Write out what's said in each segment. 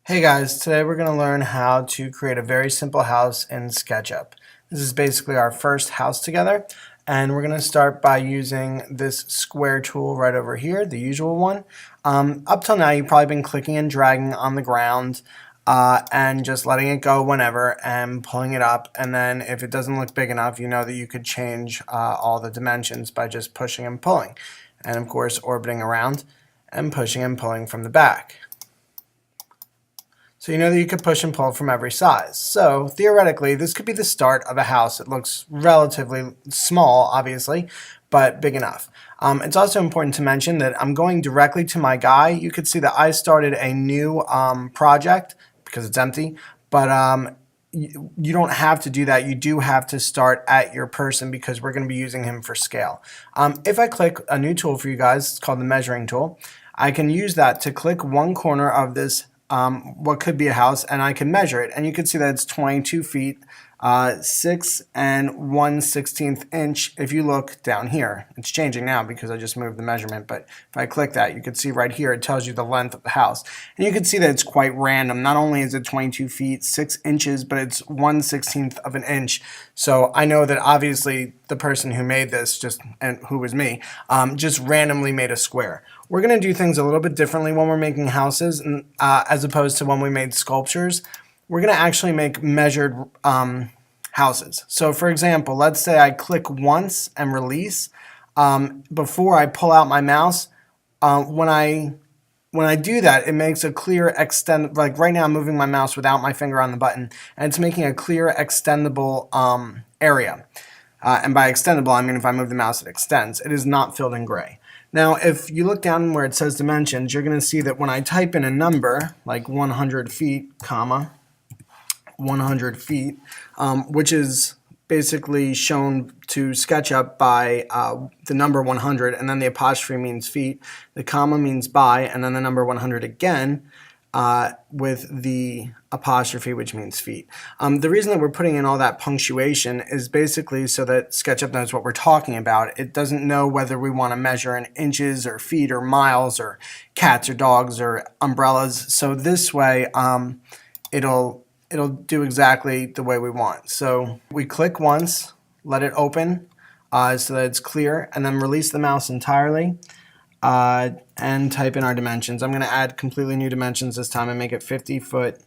Hey guys, today we're going to learn how to create a very simple house in SketchUp. This is basically our first house together, and we're going to start by using this square tool right over here, the usual one. Up till now you've probably been clicking and dragging on the ground and just letting it go whenever and pulling it up, and then if it doesn't look big enough, you know that you could change all the dimensions by just pushing and pulling, and of course orbiting around and pushing and pulling from the back. So you know that you could push and pull from every size. So theoretically, this could be the start of a house. It looks relatively small, obviously, but big enough. It's also important to mention that I'm going directly to my guy. You could see that I started a new project because it's empty, but you don't have to do that. You do have to start at your person because we're going to be using him for scale. If I click a new tool for you guys, it's called the measuring tool, I can use that to click one corner of this what could be a house, and I can measure it, and you can see that it's 22 feet 6 and 1/16 inch. If you look down here, it's changing now because I just moved the measurement, but if I click that, you can see right here it tells you the length of the house, and you can see that it's quite random. Not only is it 22 feet 6 inches, but it's 1/16 of an inch. So I know that obviously the person who made this, and who was me, just randomly made a square. We're going to do things a little bit differently when we're making houses, and, as opposed to when we made sculptures. We're going to actually make measured houses. So for example, let's say I click once and release. Before I pull out my mouse, when I do that, it makes a clear extend, like right now I'm moving my mouse without my finger on the button, and it's making a clear extendable area. And by extendable, I mean if I move the mouse, it extends. It is not filled in gray. Now, if you look down where it says dimensions, you're going to see that when I type in a number, like 100 feet, comma, 100 feet, which is basically shown to SketchUp by the number 100, and then the apostrophe means feet, the comma means by, and then the number 100 again with the apostrophe, which means feet. The reason that we're putting in all that punctuation is basically so that SketchUp knows what we're talking about. It doesn't know whether we want to measure in inches or feet or miles or cats or dogs or umbrellas. So this way it'll do exactly the way we want. So we click once, let it open so that it's clear, and then release the mouse entirely and type in our dimensions. I'm going to add completely new dimensions this time and make it 50 foot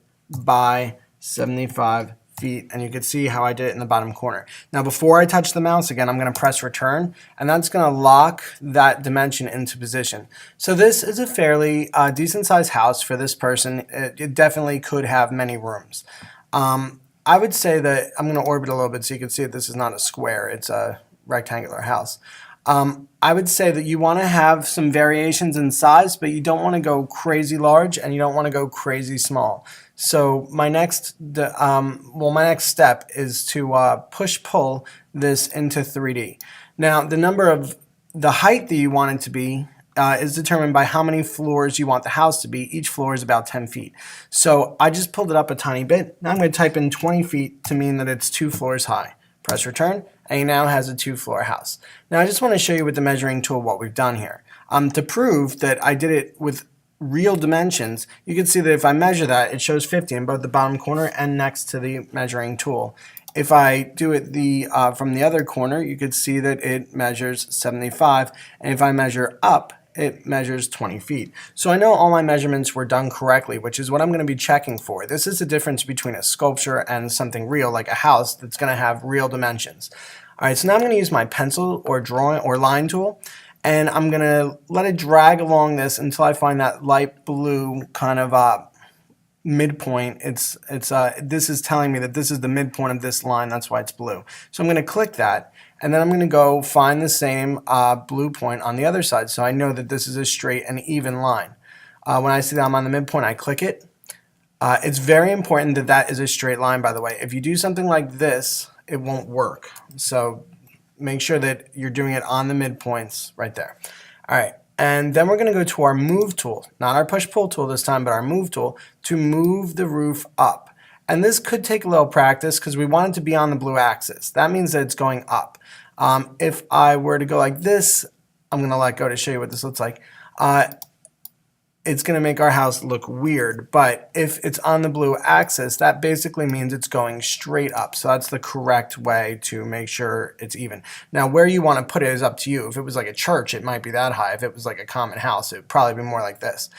by 75 feet, and you can see how I did it in the bottom corner. Now before I touch the mouse again, I'm going to press return, and that's going to lock that dimension into position. So this is a fairly decent sized house for this person. It definitely could have many rooms. I would say that I'm going to orbit a little bit so you can see that this is not a square, it's a rectangular house. I would say that you want to have some variations in size, but you don't want to go crazy large and you don't want to go crazy small. So my next step is to push-pull this into 3D. Now the height that you want it to be is determined by how many floors you want the house to be. Each floor is about 10 feet. So I just pulled it up a tiny bit. Now I'm going to type in 20 feet to mean that it's 2 floors high. Press return, and he now has a 2-floor house. Now I just want to show you with the measuring tool what we've done here. To prove that I did it with real dimensions, you can see that if I measure that, it shows 50 in both the bottom corner and next to the measuring tool. If I do it from the other corner, you could see that it measures 75, and if I measure up, it measures 20 feet. So I know all my measurements were done correctly, which is what I'm going to be checking for. This is the difference between a sculpture and something real, like a house that's going to have real dimensions. All right, so now I'm going to use my pencil or drawing or line tool, and I'm going to let it drag along this until I find that light blue kind of midpoint. This is telling me that this is the midpoint of this line. That's why it's blue. So I'm going to click that, and then I'm going to go find the same blue point on the other side, so I know that this is a straight and even line. When I see that I'm on the midpoint, I click it. It's very important that that is a straight line, by the way. If you do something like this, it won't work. So make sure that you're doing it on the midpoints right there. All right. And then we're going to go to our move tool, not our push-pull tool this time, but our move tool, to move the roof up. And this could take a little practice because we want it to be on the blue axis. That means that it's going up. If I were to go like this, I'm going to let go to show you what this looks like. it's going to make our house look weird. But if it's on the blue axis, that basically means it's going straight up. So that's the correct way to make sure it's even. Now, where you want to put it is up to you. If it was like a church, it might be that high. If it was like a common house, it would probably be more like this.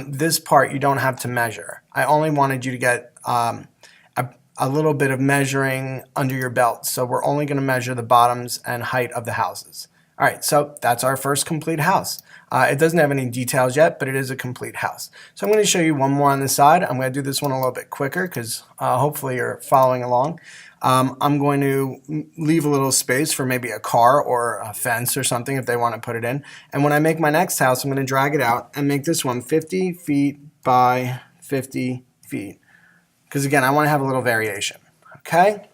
This part you don't have to measure. I only wanted you to get a little bit of measuring under your belt. So we're only going to measure the bottoms and height of the houses. All right, so that's our first complete house. It doesn't have any details yet, but it is a complete house. So I'm going to show you one more on the side. I'm going to do this one a little bit quicker because hopefully you're following along. I'm going to leave a little space for maybe a car or a fence or something if they want to put it in. And when I make my next house, I'm going to drag it out and make this one 50 feet by 50 feet. Because again, I want to have a little variation. Okay?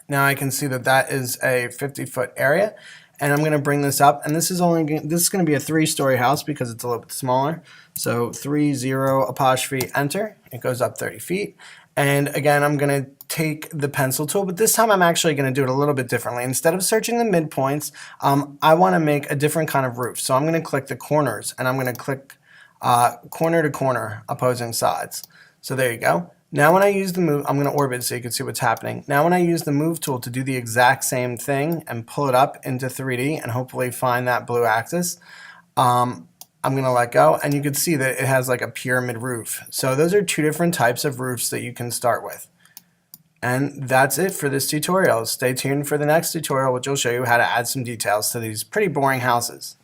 Now I can see that that is a 50-foot area. And I'm going to bring this up, and this is going to be a 3-story house because it's a little bit smaller. So 30 apostrophe enter. It goes up 30 feet. And again, I'm going to take the pencil tool, but this time I'm actually going to do it a little bit differently. Instead of searching the midpoints, I want to make a different kind of roof. So I'm going to click the corners, and I'm going to click corner to corner opposing sides. So there you go. Now when I use the move, I'm going to orbit so you can see what's happening. Now when I use the move tool to do the exact same thing and pull it up into 3D and hopefully find that blue axis, I'm going to let go, and you can see that it has like a pyramid roof. So those are 2 different types of roofs that you can start with. And that's it for this tutorial. Stay tuned for the next tutorial, which will show you how to add some details to these pretty boring houses.